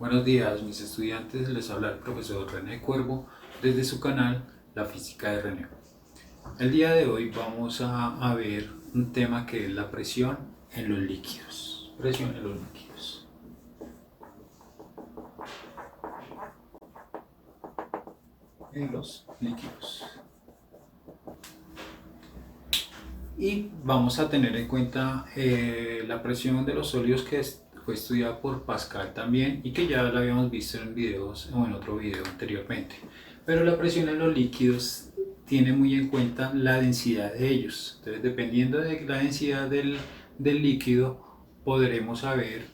Buenos días, mis estudiantes. Les habla el profesor René Cuervo desde su canal La Física de René. El día de hoy vamos a ver un tema que es la presión en los líquidos. Presión en los líquidos. En los líquidos. Y vamos a tener en cuenta la presión de los sólidos que fue estudiada por Pascal también y que ya la habíamos visto en videos o en otro video anteriormente. Pero la presión en los líquidos tiene muy en cuenta la densidad de ellos. Entonces, dependiendo de la densidad del líquido, podremos saber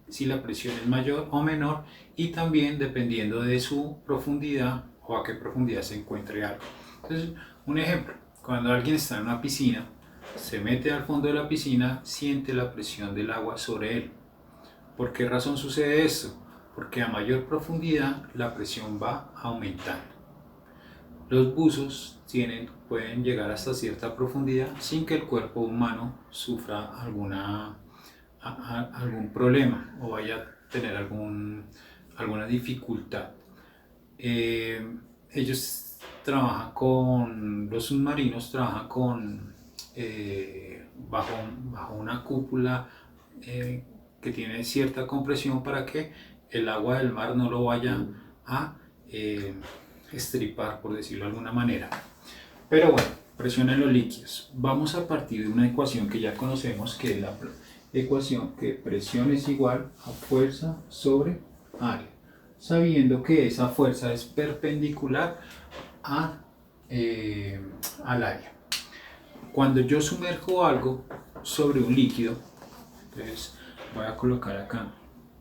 si la presión es mayor o menor, y también dependiendo de su profundidad o a qué profundidad se encuentre algo. Entonces, un ejemplo, cuando alguien está en una piscina, se mete al fondo de la piscina, siente la presión del agua sobre él. ¿Por qué razón sucede esto? Porque a mayor profundidad la presión va aumentando. Los buzos pueden llegar hasta cierta profundidad sin que el cuerpo humano sufra algún problema o vaya a tener alguna dificultad. Los submarinos trabajan bajo una cúpula que tiene cierta compresión para que el agua del mar no lo vaya a estripar, por decirlo de alguna manera. Pero bueno, presión en los líquidos. Vamos a partir de una ecuación que ya conocemos, que es la ecuación que presión es igual a fuerza sobre área, sabiendo que esa fuerza es perpendicular al área. Cuando yo sumerjo algo sobre un líquido, entonces voy a colocar acá,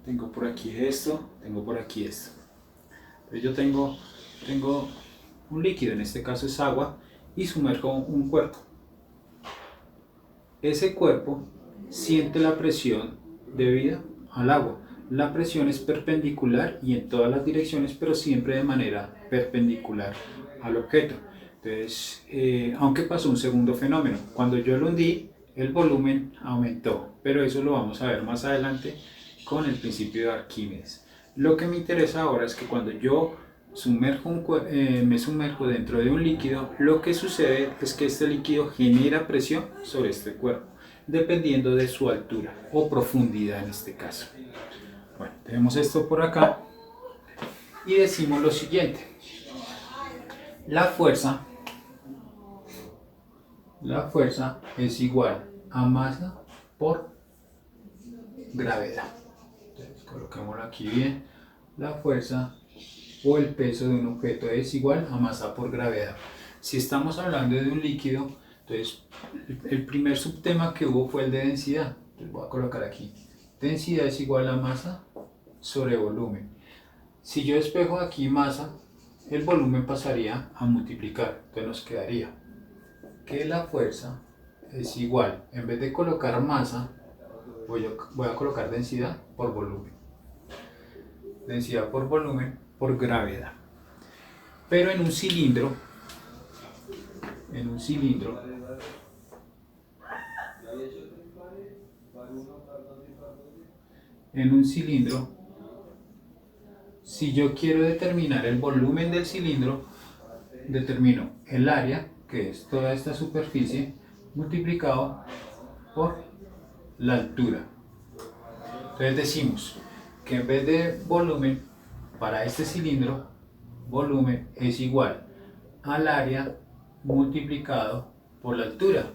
tengo por aquí esto, tengo por aquí esto. Entonces yo tengo un líquido, en este caso es agua, y sumerjo un cuerpo. Ese cuerpo siente la presión debida al agua. La presión es perpendicular y en todas las direcciones, pero siempre de manera perpendicular al objeto. Entonces, aunque pasó un segundo fenómeno, cuando yo lo hundí, el volumen aumentó, pero eso lo vamos a ver más adelante con el principio de Arquímedes. Lo que me interesa ahora es que cuando yo me sumerjo dentro de un líquido, lo que sucede es que este líquido genera presión sobre este cuerpo, dependiendo de su altura o profundidad en este caso. Bueno, tenemos esto por acá y decimos lo siguiente: la fuerza es igual a masa por gravedad. Entonces, coloquémoslo aquí bien. La fuerza o el peso de un objeto es igual a masa por gravedad. Si estamos hablando de un líquido, entonces el primer subtema que hubo fue el de densidad. Entonces voy a colocar aquí: densidad es igual a masa sobre volumen. Si yo despejo aquí masa, el volumen pasaría a multiplicar. Entonces nos quedaría que la fuerza es igual, en vez de colocar masa, voy a colocar densidad por volumen. Densidad por volumen por gravedad. Pero en un cilindro, si yo quiero determinar el volumen del cilindro, determino el área, que es toda esta superficie, multiplicado por la altura. Entonces decimos que en vez de volumen, para este cilindro, volumen es igual al área multiplicado por la altura.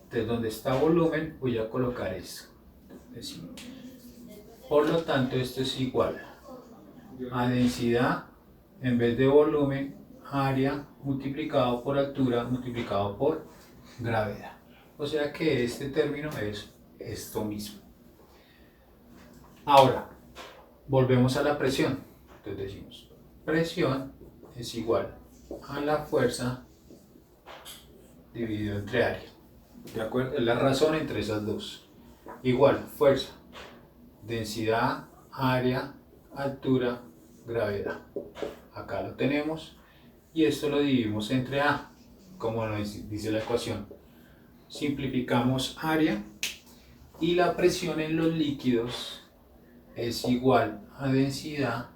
Entonces, donde está volumen, voy a colocar eso. Decimos, por lo tanto, esto es igual a densidad, en vez de volumen, área multiplicado por altura multiplicado por gravedad. O sea que este término es esto mismo. Ahora, volvemos a la presión. Entonces decimos, presión es igual a la fuerza dividido entre área. ¿De acuerdo? Es la razón entre esas dos. Igual, fuerza, densidad, área, altura, gravedad. Acá lo tenemos y esto lo dividimos entre A, como nos dice la ecuación. Simplificamos área y la presión en los líquidos es igual a densidad,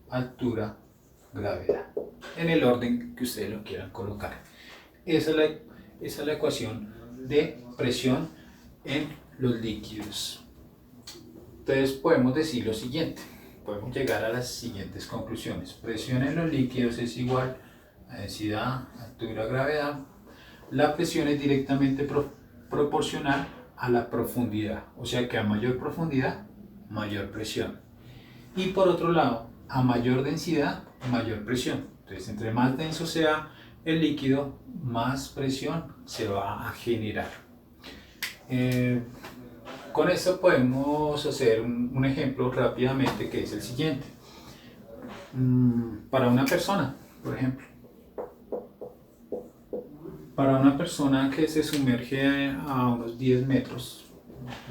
altura, gravedad, en el orden que ustedes lo quieran colocar. Esa es la ecuación de presión en los líquidos. Entonces podemos decir lo siguiente, podemos llegar a las siguientes conclusiones. Presión en los líquidos es igual a densidad, altura, gravedad. La presión es directamente proporcional a la profundidad, o sea que a mayor profundidad, mayor presión. Y por otro lado, a mayor densidad, mayor presión. Entonces, entre más denso sea el líquido, más presión se va a generar. Con esto podemos hacer un ejemplo rápidamente, que es el siguiente. Para una persona, por ejemplo, para una persona que se sumerge a unos 10 metros,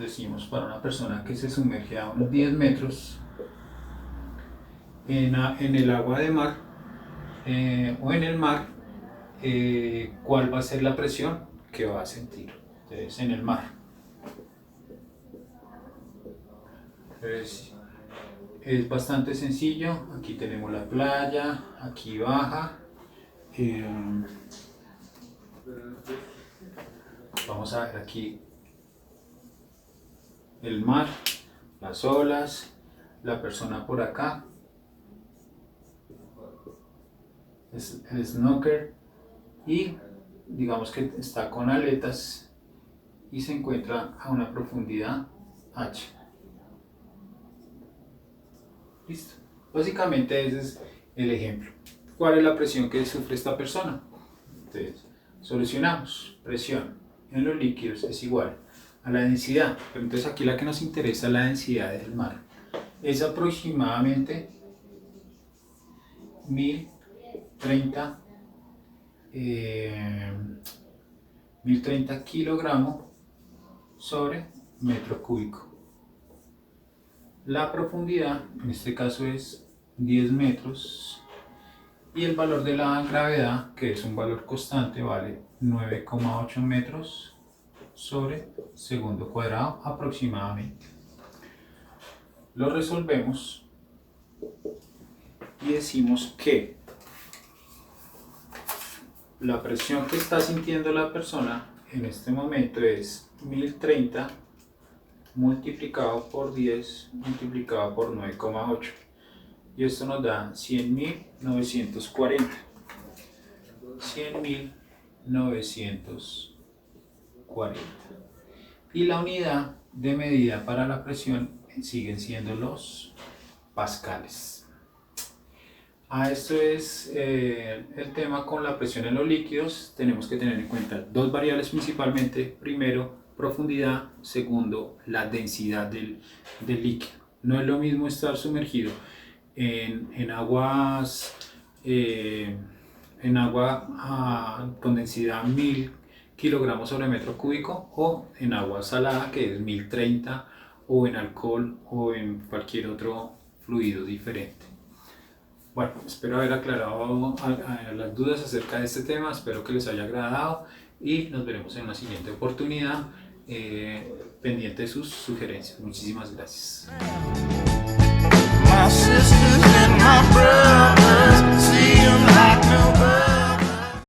decimos para una persona que se sumerge a unos 10 metros en el agua de mar o en el mar, ¿cuál va a ser la presión que va a sentir? Entonces, en el mar. Entonces, es bastante sencillo. Aquí tenemos la playa, aquí baja. Vamos a ver aquí el mar, las olas, la persona por acá, es el snorkel, y digamos que está con aletas y se encuentra a una profundidad H. Listo. Básicamente ese es el ejemplo. ¿Cuál es la presión que sufre esta persona? Entonces, solucionamos. Presión en los líquidos es igual a la densidad. Pero entonces aquí la que nos interesa es la densidad del mar. Es aproximadamente 1030 kilogramos sobre metro cúbico. La profundidad en este caso es 10 metros y el valor de la gravedad, que es un valor constante, vale 9,8 metros sobre segundo cuadrado aproximadamente. Lo resolvemos y decimos que la presión que está sintiendo la persona en este momento es 1030 multiplicado por 10 multiplicado por 9,8, y esto nos da 100.940. 100.940. Y la unidad de medida para la presión siguen siendo los pascales. Esto es el tema con la presión en los líquidos. Tenemos que tener en cuenta dos variables principalmente. Primero, profundidad. Segundo, la densidad del líquido. No es lo mismo estar sumergido en aguas con densidad 1000 kilogramos sobre metro cúbico, o en agua salada, que es 1030, o en alcohol, o en cualquier otro fluido diferente. Bueno, espero haber aclarado las dudas acerca de este tema. Espero que les haya agradado y nos veremos en una siguiente oportunidad, pendiente de sus sugerencias. Muchísimas gracias. My sisters and my brothers.